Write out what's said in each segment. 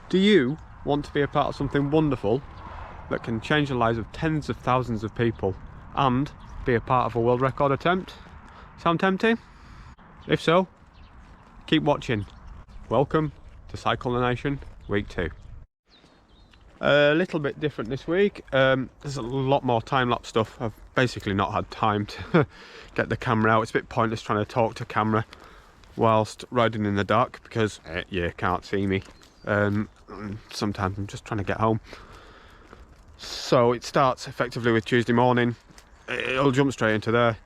Do you want to be a part of something wonderful that can change the lives of tens of thousands of people and be a part of a world record attempt? Sound tempting? If so, keep watching. Welcome to Cycle the Nation Week 2. A little bit different this week. There's a lot more time-lapse stuff. I've basically not had time to get the camera out. It's a bit pointless trying to talk to camera whilst riding in the dark because you can't see me. Sometimes I'm just trying to get home. So it starts effectively with Tuesday morning. It'll jump straight into there.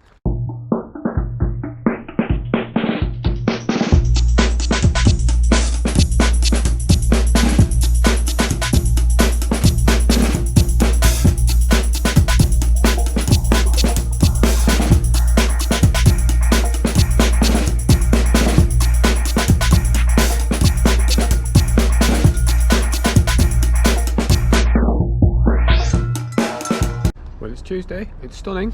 Tuesday, it's stunning.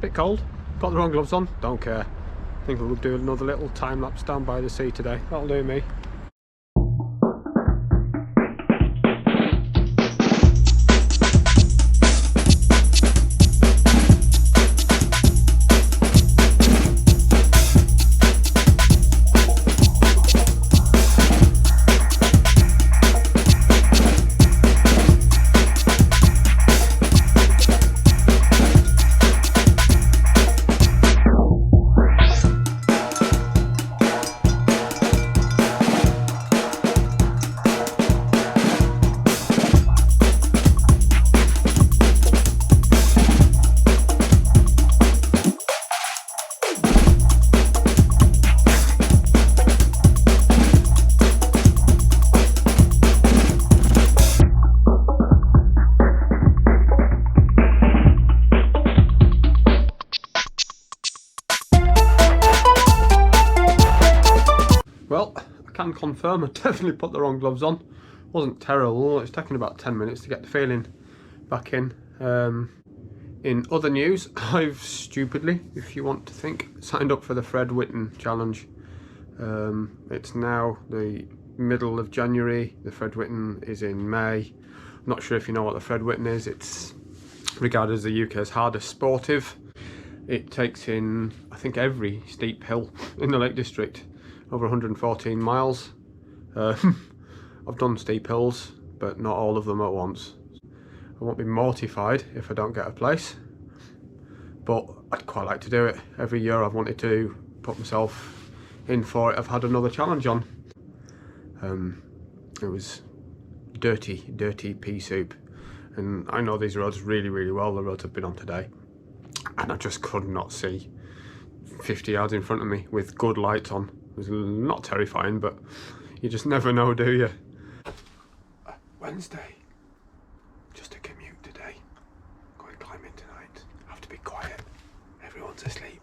Bit cold, got the wrong gloves on, don't care. I think we'll do another little time lapse down by the sea today, that'll do me. Well, I can confirm I definitely put the wrong gloves on. Wasn't terrible, it's taken about 10 minutes to get the feeling back in. In other news, I've stupidly, if you want to think, signed up for the Fred Whitten challenge. It's now the middle of January, the Fred Whitten is in May. I'm not sure if you know what the Fred Whitten is. It's regarded as the UK's hardest sportive. It takes in, I think, every steep hill in the Lake District. Over 114 miles. I've done steep hills, but not all of them at once. I won't be mortified if I don't get a place, but I'd quite like to do it. Every year I've wanted to put myself in for it. I've had another challenge on. It was dirty pea soup, and I know these roads really, really well, the roads I've been on today, and I just could not see 50 yards in front of me with good lights on. It was not terrifying, but you just never know, do you? Wednesday. Just a commute today. Going climbing tonight. Have to be quiet. Everyone's asleep.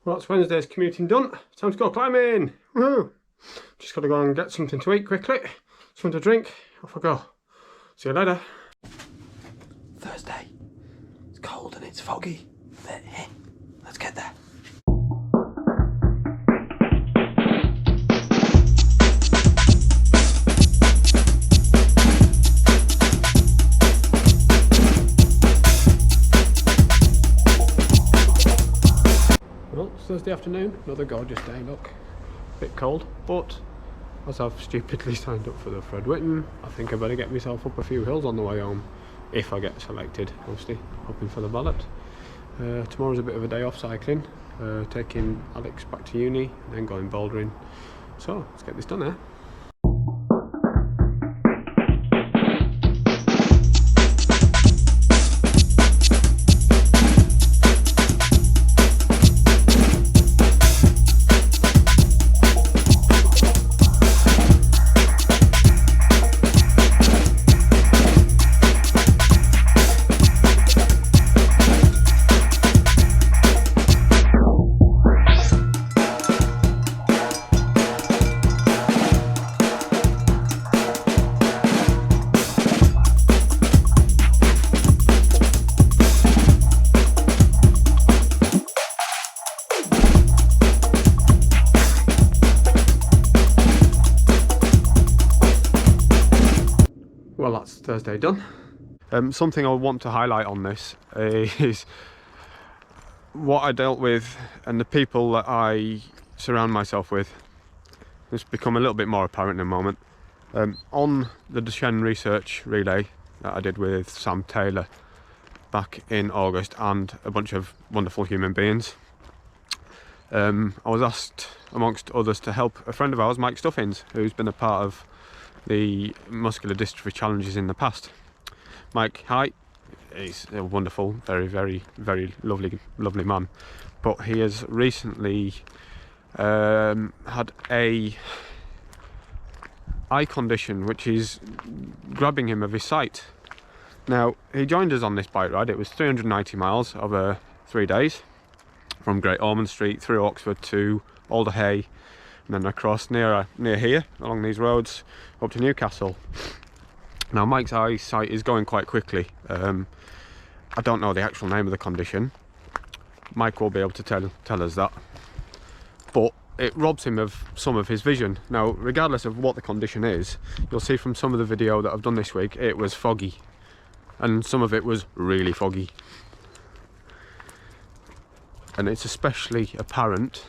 Well, that's Wednesday's commuting done. Time to go climbing. Woohoo! Just gotta go and get something to eat quickly, something to drink. Off I go. See you later. Thursday. It's cold and it's foggy, but hey, let's get there. Well, it's Thursday afternoon, another gorgeous day, look. Bit cold, but as I've stupidly signed up for the Fred Whitten, I think I better get myself up a few hills on the way home, if I get selected, obviously, hoping for the ballot. Tomorrow's a bit of a day off cycling, taking Alex back to uni, and then going bouldering. So, let's get this done, eh? Thursday done. Something I want to highlight on this is what I dealt with and the people that I surround myself with. It's become a little bit more apparent in a moment. On the Duchenne research relay that I did with Sam Taylor back in August and a bunch of wonderful human beings, I was asked, amongst others, to help a friend of ours, Mike Stuffins, who's been a part of the muscular dystrophy challenges in the past. Mike, hi. He's a wonderful, very, very, very lovely man. But he has recently had a eye condition which is grabbing him of his sight. Now, he joined us on this bike ride. It was 390 miles over 3 days, from Great Ormond Street through Oxford to Alderhay, and then across near here along these roads up to Newcastle. Now, Mike's eyesight is going quite quickly. I don't know the actual name of the condition. Mike will be able to tell us that, but it robs him of some of his vision. Now, regardless of what the condition is, you'll see from some of the video that I've done this week, it was foggy, and some of it was really foggy, and it's especially apparent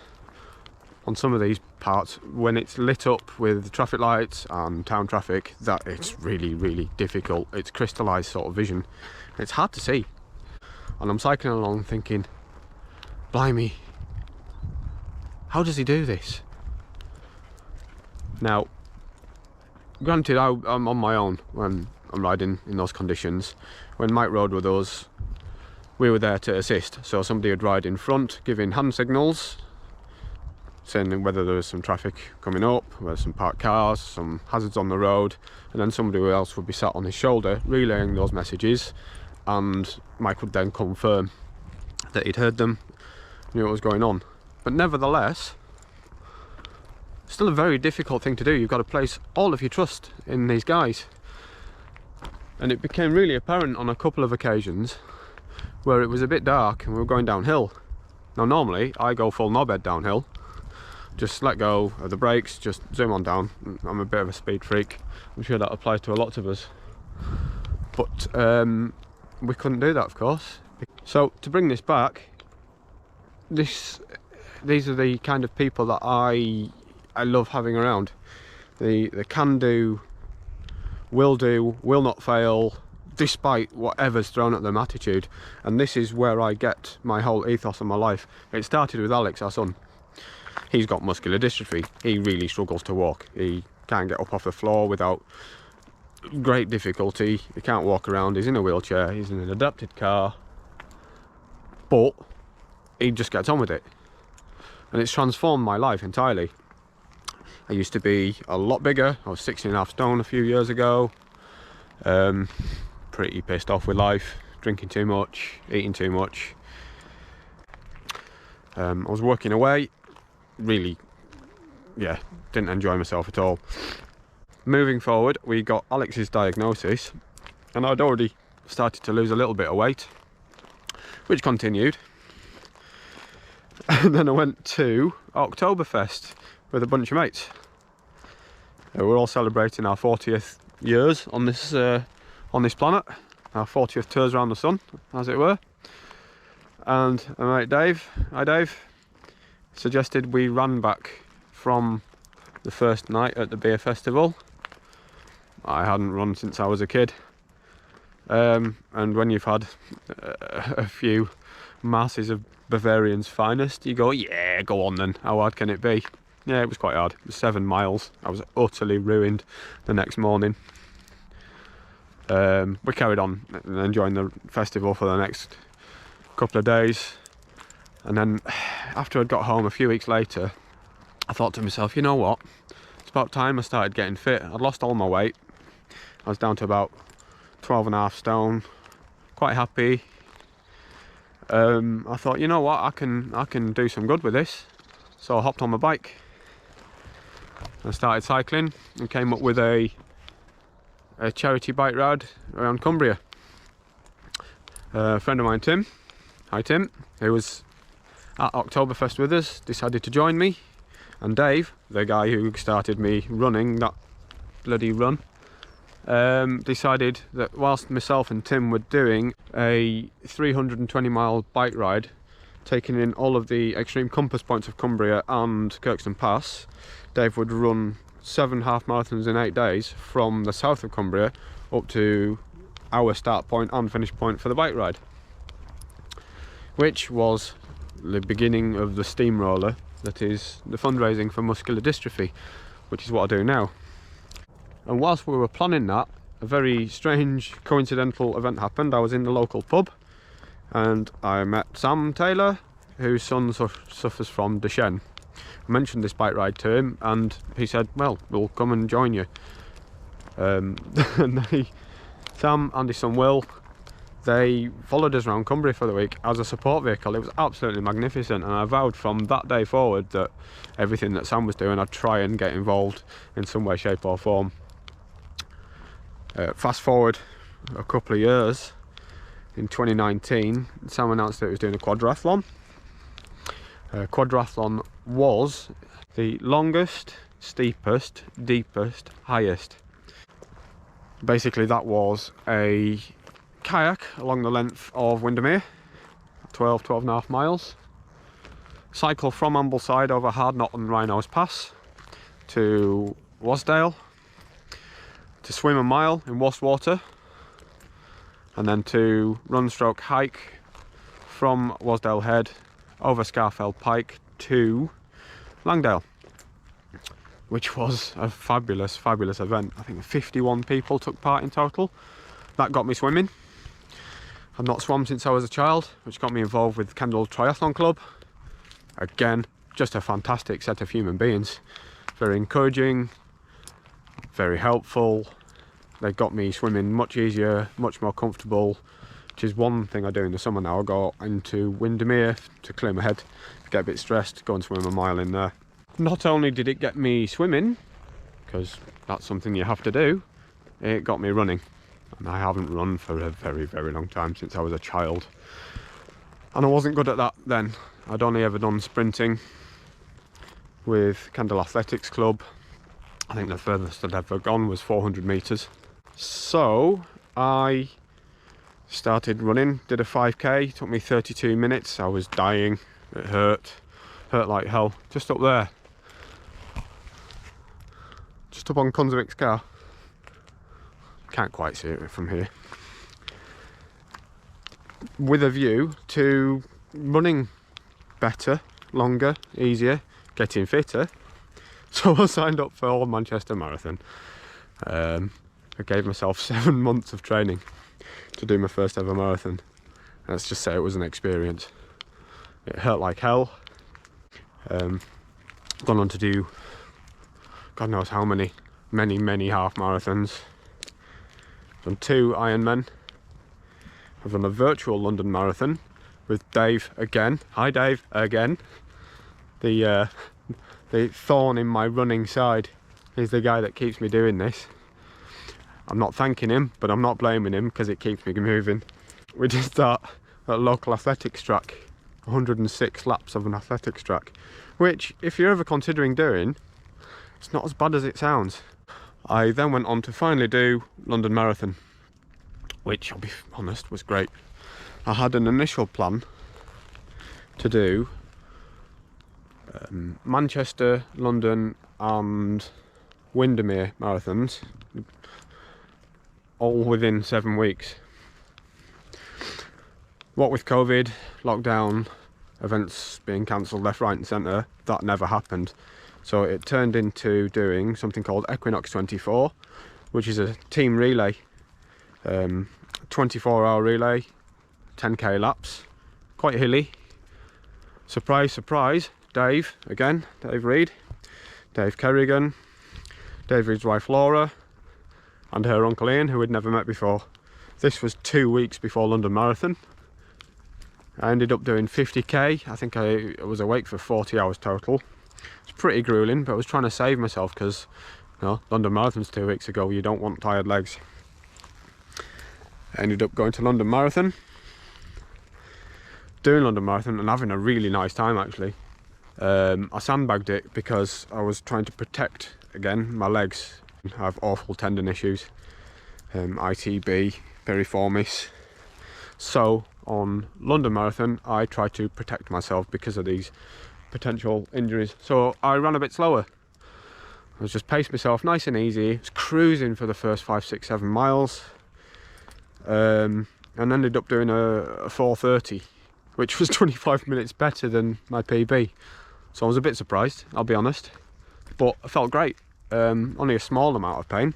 on some of these parts when it's lit up with traffic lights and town traffic that it's really, really difficult. It's crystallized sort of vision. It's hard to see, and I'm cycling along thinking, blimey, how does he do this? Now, granted, I'm on my own when I'm riding in those conditions. When Mike rode with us, we were there to assist. So somebody would ride in front, giving hand signals, saying whether there was some traffic coming up, whether some parked cars, some hazards on the road, and then somebody else would be sat on his shoulder relaying those messages, and Mike would then confirm that he'd heard them, knew what was going on. But nevertheless, still a very difficult thing to do. You've got to place all of your trust in these guys. And it became really apparent on a couple of occasions where it was a bit dark and we were going downhill. Now, normally I go full knobhead downhill, just let go of the brakes, just zoom on down. I'm a bit of a speed freak. I'm sure that applies to a lot of us. But we couldn't do that, of course. So to bring this back, these are the kind of people that I love having around. The can do, will not fail, despite whatever's thrown at them attitude. And this is where I get my whole ethos of my life. It started with Alex, our son. He's got muscular dystrophy. He really struggles to walk. He can't get up off the floor without great difficulty. He can't walk around. He's in a wheelchair. He's in an adapted car. But he just gets on with it. And it's transformed my life entirely. I used to be a lot bigger. I was 16.5 stone a few years ago. Pretty pissed off with life, drinking too much, eating too much. I was working away, really, yeah, didn't enjoy myself at all. Moving forward, we got Alex's diagnosis, and I'd already started to lose a little bit of weight, which continued. And then I went to Oktoberfest with a bunch of mates. We're all celebrating our 40th years on this planet, our 40th tours around the sun, as it were. And my mate Dave, hi Dave, suggested we ran back from the first night at the beer festival. I hadn't run since I was a kid, and when you've had a few masses of Bavarian's finest, you go, yeah, go on then, how hard can it be? Yeah, it was quite hard. It was 7 miles. I was utterly ruined the next morning. We carried on enjoying the festival for the next couple of days, and then after I'd got home a few weeks later, I thought to myself, you know what, it's about time I started getting fit. I'd lost all my weight. I was down to about 12.5 stone, quite happy. I thought, you know what, I can do some good with this. So I hopped on my bike and started cycling, and came up with a charity bike ride around Cumbria. A friend of mine, Tim, hi Tim, who was at Oktoberfest with us, decided to join me, and Dave, the guy who started me running that bloody run, decided that whilst myself and Tim were doing a 320-mile bike ride, taking in all of the extreme compass points of Cumbria and Kirkstone Pass, Dave would run 7 half marathons in 8 days from the south of Cumbria up to our start point and finish point for the bike ride, which was the beginning of the steamroller that is the fundraising for muscular dystrophy, which is what I do now. And whilst we were planning that, a very strange coincidental event happened. I was in the local pub and I met Sam Taylor, whose son suffers from Duchenne. I mentioned this bike ride to him and he said, well, we'll come and join you. And Sam and his son Will, they followed us around Cumbria for the week as a support vehicle. It was absolutely magnificent, and I vowed from that day forward that everything that Sam was doing, I'd try and get involved in some way, shape or form. Fast forward a couple of years, in 2019, Sam announced that he was doing a quadrathlon. Quadrathlon was the longest, steepest, deepest, highest. Basically that was a kayak along the length of Windermere, 12.5 miles. Cycle from Ambleside over Hardknott and Rhinos Pass to Wasdale, to swim a mile in Wastwater, and then to run stroke hike from Wasdale Head over Scarfell Pike to Langdale, which was a fabulous event. I think 51 people took part in total. That got me swimming. I've not swum since I was a child, which got me involved with Kendal Triathlon Club. Again, just a fantastic set of human beings. Very encouraging, very helpful. They got me swimming much easier, much more comfortable, which is one thing I do in the summer now. I go into Windermere to clear my head, get a bit stressed, go and swim a mile in there. Not only did it get me swimming, because that's something you have to do, it got me running. And I haven't run for a very long time, since I was a child. And I wasn't good at that then. I'd only ever done sprinting with Kendal Athletics Club. I think the furthest I'd ever gone was 400 metres. So I started running, did a 5k, it took me 32 minutes. I was dying, it hurt like hell. Just up there, just up on Consevic's car. Can't quite see it from here. With a view to running better, longer, easier, getting fitter. So I signed up for Old Manchester Marathon. I gave myself 7 months of training to do my first ever marathon. Let's just say it was an experience. It hurt like hell. Gone on to do God knows how many half marathons. Done 2 Ironmen. I've done a virtual London Marathon with Dave again. Hi Dave, again. The thorn in my running side. He's the guy that keeps me doing this. I'm not thanking him, but I'm not blaming him because it keeps me moving. We did that at a local athletics track, 106 laps of an athletics track, which if you're ever considering doing, it's not as bad as it sounds. I then went on to finally do London Marathon, which I'll be honest was great. I had an initial plan to do Manchester, London and Windermere marathons, all within 7 weeks. What with COVID, lockdown, events being cancelled left, right and centre, that never happened. So it turned into doing something called Equinox 24, which is a team relay, 24-hour relay, 10k laps, quite hilly. Surprise, surprise, Dave again, Dave Reed, Dave Kerrigan, Dave Reed's wife Laura, and her uncle Ian, who we'd never met before. This was 2 weeks before London Marathon. I ended up doing 50k. I think I was awake for 40 hours total. It's pretty grueling, but I was trying to save myself because, you know, London Marathon's 2 weeks ago. You don't want tired legs. I ended up going to London Marathon, doing London Marathon and having a really nice time actually. I sandbagged it because I was trying to protect, again, my legs. I have awful tendon issues. ITB, piriformis. So on London Marathon, I try to protect myself because of these potential injuries. So I ran a bit slower. I was just paced myself nice and easy. I was cruising for the first 5, 6, 7 miles, and ended up doing a 4:30, which was 25 minutes better than my PB. So I was a bit surprised, I'll be honest, but I felt great. Only a small amount of pain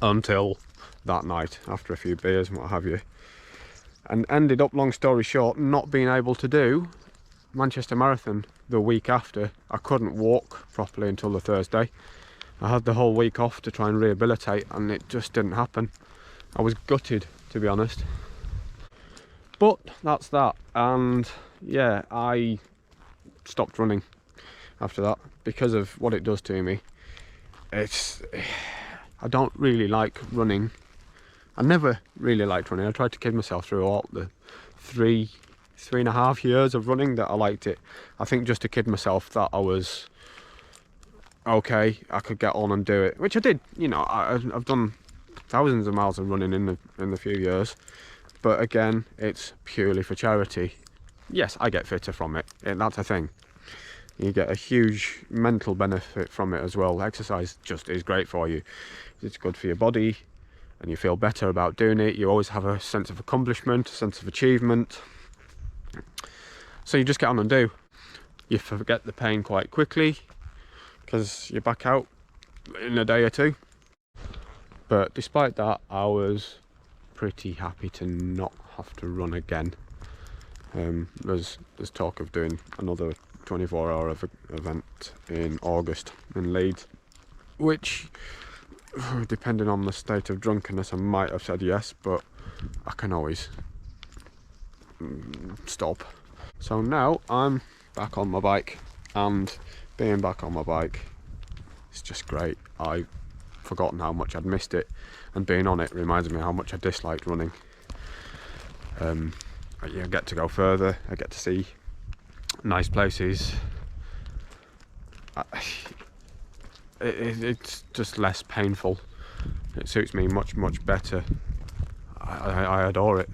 until that night, after a few beers and what have you, and ended up, long story short, not being able to do Manchester Marathon the week after. I couldn't walk properly until the Thursday. I had the whole week off to try and rehabilitate, and it just didn't happen. I was gutted, to be honest. But that's that, and yeah, I stopped running after that because of what it does to me. I don't really like running. I never really liked running. I tried to kid myself through all the 3.5 years of running that I liked it. I think just to kid myself that I was okay, I could get on and do it, which I did. You know, I've done thousands of miles of running in the few years, but again, it's purely for charity. Yes, I get fitter from it, and that's a thing. You get a huge mental benefit from it as well. Exercise just is great for you. It's good for your body, and you feel better about doing it. You always have a sense of accomplishment, a sense of achievement. So you just get on and do. You forget the pain quite quickly because you're back out in a day or two. But despite that, I was pretty happy to not have to run again. There's talk of doing another 24-hour event in August in Leeds, which, depending on the state of drunkenness, I might have said yes, but I can always stop. So now I'm back on my bike, and being back on my bike is just great. I've forgotten how much I'd missed it, and being on it reminds me how much I disliked running. I get to go further, I get to see nice places. It's just less painful. It suits me much better. I adore it.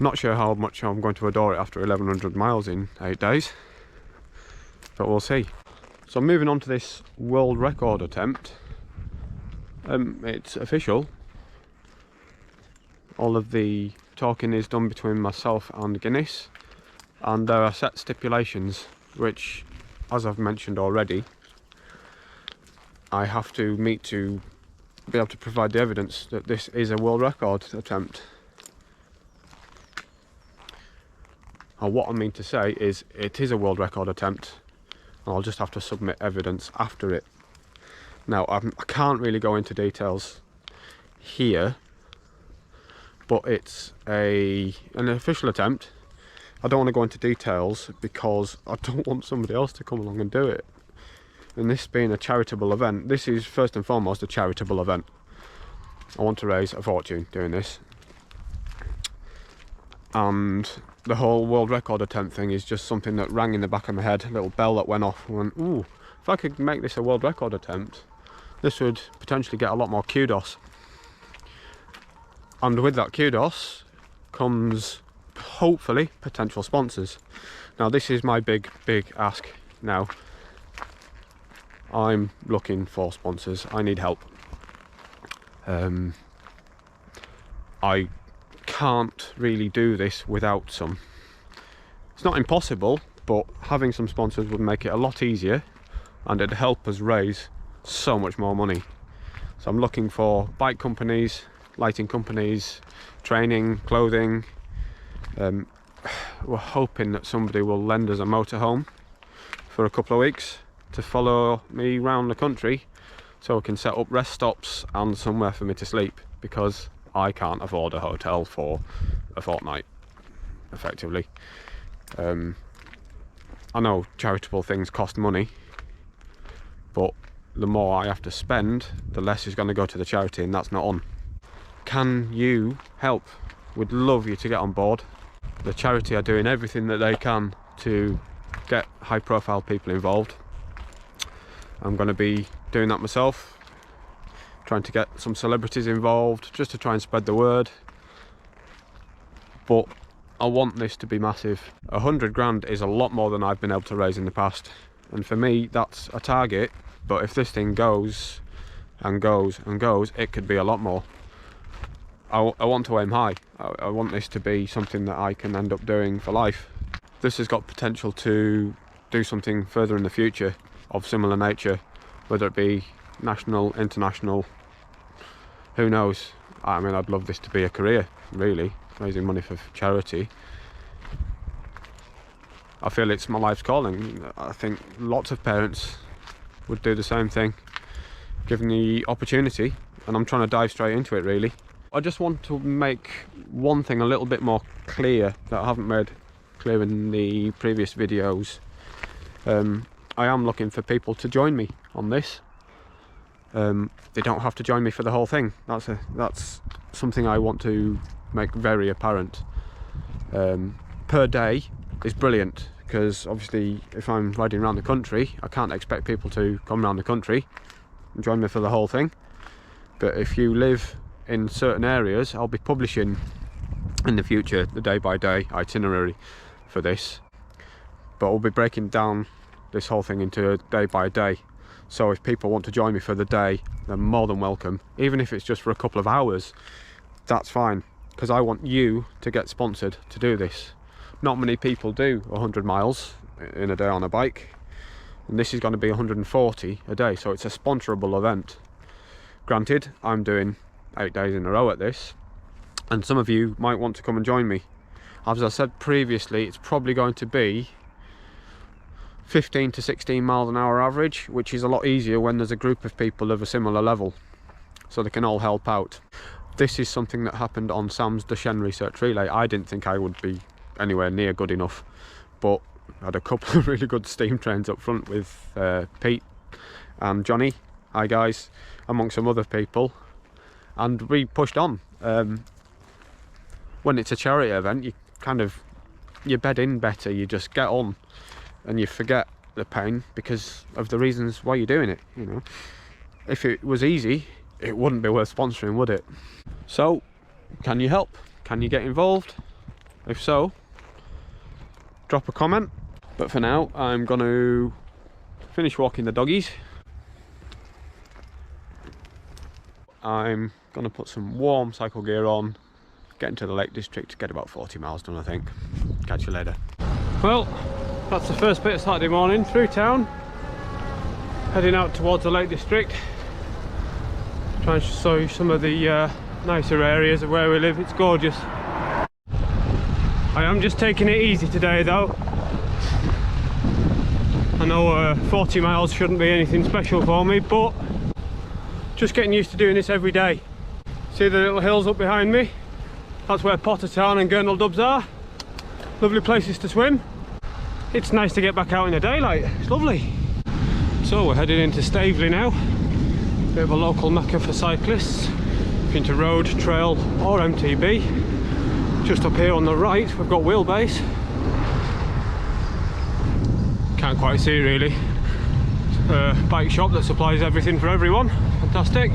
Not sure how much I'm going to adore it after 1100 miles in 8 days, but we'll see. So moving on to this world record attempt. It's official. All of the talking is done between myself and Guinness, and there are set stipulations which, as I've mentioned already, I have to meet to be able to provide the evidence that this is a world record attempt. And what I mean to say is it is a world record attempt, and I'll just have to submit evidence after it. Now, I can't really go into details here, but it's an official attempt. I don't want to go into details because I don't want somebody else to come along and do it. And this being a charitable event, this is first and foremost a charitable event. I want to raise a fortune doing this. And the whole world record attempt thing is just something that rang in the back of my head, a little bell that went off. I went, ooh, if I could make this a world record attempt, this would potentially get a lot more kudos. And with that kudos comes, hopefully, potential sponsors. Now, this is my big ask now. I'm looking for sponsors. I need help. I can't really do this without some. It's not impossible, but having some sponsors would make it a lot easier, and it'd help us raise so much more money. So I'm looking for bike companies, lighting companies, training, clothing. We're hoping that somebody will lend us a motorhome for a couple of weeks to follow me around the country, so I can set up rest stops and somewhere for me to sleep, because I can't afford a hotel for a fortnight, effectively. I know charitable things cost money, but the more I have to spend, the less is going to go to the charity, and that's not on. Can you help? We'd love you to get on board. The charity are doing everything that they can to get high profile people involved. I'm going to be doing that myself, trying to get some celebrities involved just to try and spread the word. But I want this to be massive. 100 grand is a lot more than I've been able to raise in the past, and for me that's a target. But if this thing goes and goes and goes, it could be a lot more. I want to aim high. I want this to be something that I can end up doing for life. This has got potential to do something further in the future of similar nature, whether it be national, international, who knows. I mean, I'd love this to be a career, really, raising money for charity. I feel it's my life's calling. I think lots of parents would do the same thing, given the opportunity, and I'm trying to dive straight into it, really. I just want to make one thing a little bit more clear that I haven't made clear in the previous videos. I am looking for people to join me on this. They don't have to join me for the whole thing. That's something I want to make very apparent. Per day is brilliant, because obviously if I'm riding around the country, I can't expect people to come around the country and join me for the whole thing. But if you live in certain areas, I'll be publishing in the future the day-by-day itinerary for this, but I'll be breaking down this whole thing into a day-by-day. So if people want to join me for the day, they're more than welcome. Even if it's just for a couple of hours, that's fine, because I want you to get sponsored to do this. Not many people do 100 miles in a day on a bike, and this is going to be 140 a day, so it's a sponsorable event. Granted, I'm doing 8 days in a row at this, and some of you might want to come and join me. As I said previously, it's probably going to be 15 to 16 miles an hour average, which is a lot easier when there's a group of people of a similar level, so they can all help out. This is something that happened on Sam's Duchenne Research Relay. I didn't think I would be anywhere near good enough, but I had a couple of really good steam trains up front with Pete and Johnny, hi guys, amongst some other people, and we pushed on. When it's a charity event, you bed in better, you just get on and you forget the pain because of the reasons why you're doing it, you know. If it was easy, it wouldn't be worth sponsoring, would it? So, can you help? Can you get involved? If so, drop a comment. But for now, I'm going to finish walking the doggies. I'm going to put some warm cycle gear on, get into the Lake District, get about 40 miles done, I think. Catch you later. Well, that's the first bit of Saturday morning through town, heading out towards the Lake District, trying to show you some of the nicer areas of where we live. It's gorgeous. I am just taking it easy today though. I know 40 miles shouldn't be anything special for me, but just getting used to doing this every day. See the little hills up behind me? That's where Pottertown and Gurnall Dubs are. Lovely places to swim. It's nice to get back out in the daylight. It's lovely. So we're heading into Staveley now. Bit of a local mecca for cyclists. Into road, trail or MTB. Just up here on the right we've got Wheelbase. Can't quite see really. Bike shop that supplies everything for everyone. Fantastic.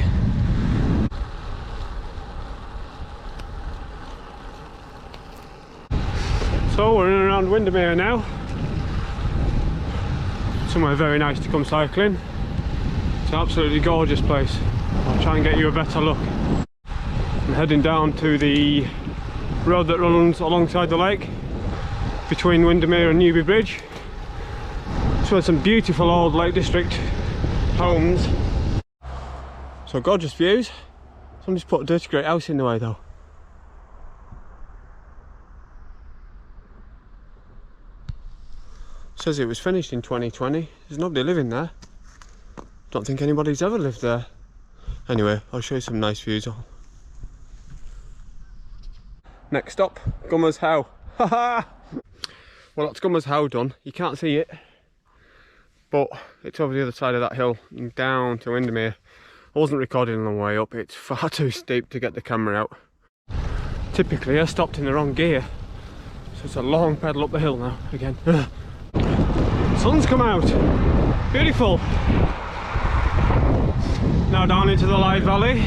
So we're in and around Windermere now. Somewhere very nice to come cycling. It's an absolutely gorgeous place. I'll try and get you a better look. I'm heading down to the road that runs alongside the lake between Windermere and Newby Bridge. So there's some beautiful old Lake District homes. So gorgeous views. Somebody's put a dirty great house in the way though. Says it was finished in 2020. There's nobody living there. Don't think anybody's ever lived there. Anyway, I'll show you some nice views. Next stop, Gummers How. Haha! Well, that's Gummers How done. You can't see it, but it's over the other side of that hill and down to Windermere. I wasn't recording on the way up. It's far too steep to get the camera out. Typically, I stopped in the wrong gear, so it's a long pedal up the hill now again. Sun's come out. Beautiful. Now down into the Lythe Valley,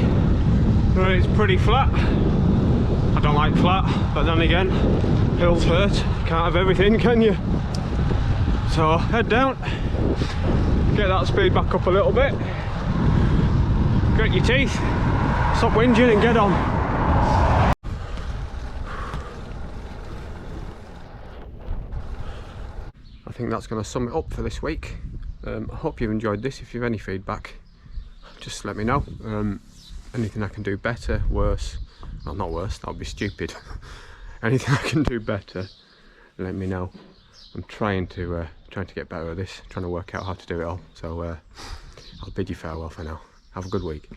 where it's pretty flat. I don't like flat, but then again, hills hurt. Can't have everything, can you? So head down, get that speed back up a little bit, grit your teeth, stop whinging and get on. I think that's going to sum it up for this week. I hope you've enjoyed this. If you have any feedback, just let me know. Anything I can do better, worse, well, not worse, that would be stupid. Anything I can do better, let me know. I'm trying to get better at this, trying to work out how to do it all. So I'll bid you farewell for now. Have a good week.